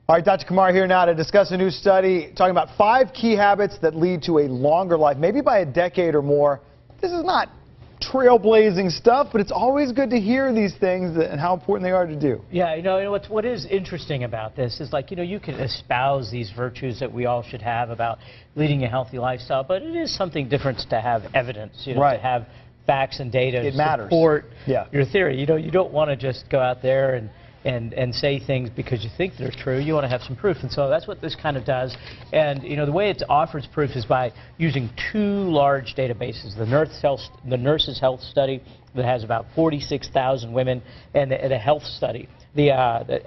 All right, Dr. Kumar here now to discuss a new study talking about 5 key habits that lead to a longer life, maybe by a decade or more. This is not trailblazing stuff, but it's always good to hear these things and how important they are to do. Yeah, what is interesting about this is, like, you can espouse these virtues that we all should have about leading a healthy lifestyle, but it is something different to have evidence, right. to have facts and data it to matters. support Yeah. your theory. You don't want to just go out there and say things because you think they're true. You want to have some proof, and so that's what this kind of does. And the way it offers proof is by using 2 large databases: the Nurses' Health Study that has about 46,000 women, and a health study, the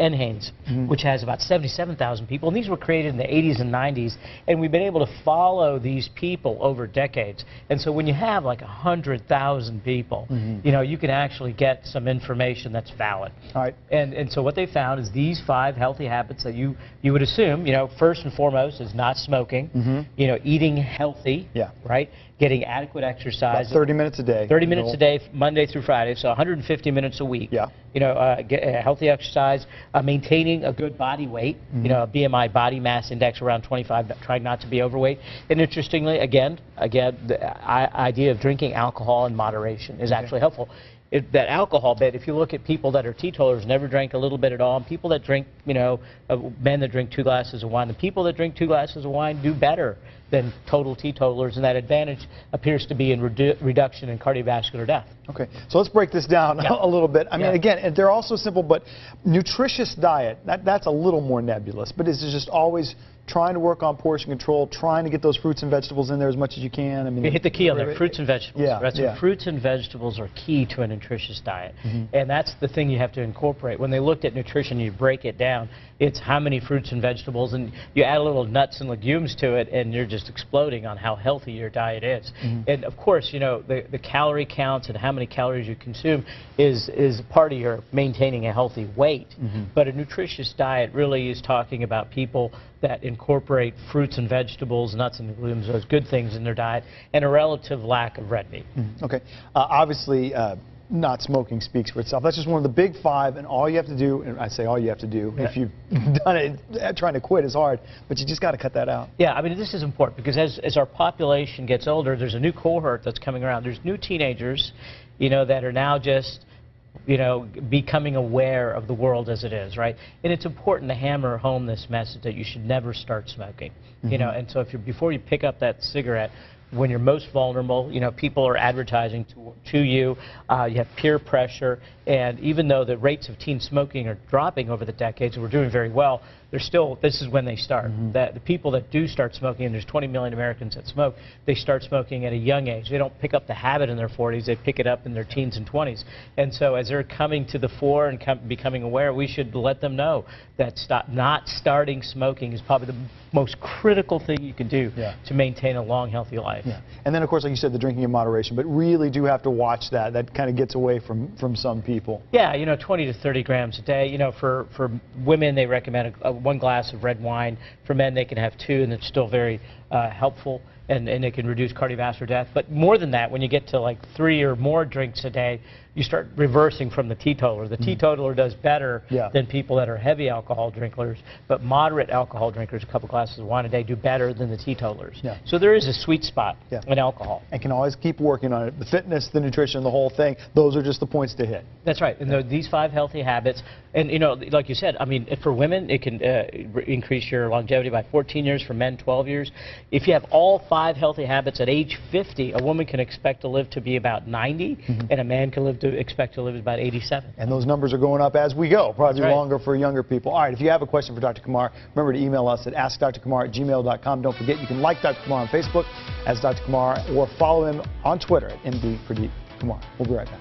NHANES, which has about 77,000 people. And these were created in the 80s and 90s, and we've been able to follow these people over decades. And so when you have like 100,000 people, you can actually get some information that's valid. All right. And so what they found is these 5 healthy habits that you would assume, first and foremost is not smoking, eating healthy, right? Getting adequate exercise. About 30 minutes a day. 30 minutes a day, Monday through Friday, so 150 minutes a week. Yeah. Get healthy exercise, maintaining a good body weight, a BMI, body mass index around 25, trying not to be overweight. And interestingly, again, the idea of drinking alcohol in moderation is actually helpful. That alcohol bit, if you look at people that are teetotalers, never drank a little bit at all, and people that drink, men that drink 2 glasses of wine, the people that drink 2 glasses of wine do better than total teetotalers, and that advantage appears to be in reduction in cardiovascular death. Okay, so let's break this down a little bit. I mean, again, they're all so simple, but nutritious diet, that's a little more nebulous, but is it just always trying to work on portion control, trying to get those fruits and vegetables in there as much as you can? I mean, you hit the key on there, fruits and vegetables. Yeah, right? So fruits and vegetables are key to a nutritious diet, and that's the thing you have to incorporate. When they looked at nutrition, you break it down. It's how many fruits and vegetables, and you add a little nuts and legumes to it, and you're just exploding on how healthy your diet is. And of course, the calorie counts and how many calories you consume is part of your maintaining a healthy weight. But a nutritious diet really is talking about people that incorporate fruits and vegetables, nuts and legumes, those good things in their diet, and a relative lack of red meat. Okay. Obviously, not smoking speaks for itself. That's just one of the big 5, and all you have to do, and I say all you have to do, if you've done it, trying to quit is hard, but you just got to cut that out. Yeah, I mean, this is important because as our population gets older, there's a new cohort that's coming around. There's new teenagers, that are now just becoming aware of the world as it is, right? And it's important to hammer home this message that you should never start smoking. And so before you pick up that cigarette, when you're most vulnerable, people are advertising to you, you have peer pressure, and even though the rates of teen smoking are dropping over the decades, and we're doing very well, this is when they start. The people that do start smoking, and there's 20 million Americans that smoke, they start smoking at a young age. They don't pick up the habit in their 40s, they pick it up in their teens and 20s. And so as they're coming to the fore and becoming aware, we should let them know that not starting smoking is probably the most critical thing you can do to maintain a long, healthy life. And then, of course, like you said, the drinking in moderation, but really do have to watch that. That kind of gets away from some people. Yeah, 20 to 30 grams a day. For women, they recommend 1 glass of red wine. For men, they can have 2, and it's still very helpful, and it can reduce cardiovascular death. But more than that, when you get to like 3 or more drinks a day, you start reversing from the teetotaler. The teetotaler does better than people that are heavy alcohol drinkers, but moderate alcohol drinkers, a couple glasses of wine a day, do better than the teetotalers. So there is a sweet spot in alcohol. And can always keep working on it. The fitness, the nutrition, the whole thing, those are just the points to hit. That's right. And these 5 healthy habits, and like you said, I mean, for women, it can increase your longevity by 14 years, for men 12 years. If you have all 5 healthy habits at age 50, a woman can expect to live to be about 90, and a man can expect to live about 87. And those numbers are going up as we go, probably longer for younger people. All right, if you have a question for Dr. Kumar, remember to email us at askdrkumar@gmail.com. Don't forget, you can like Dr. Kumar on Facebook as Dr. Kumar, or follow him on Twitter at MD Pradeep Kumar. We'll be right back.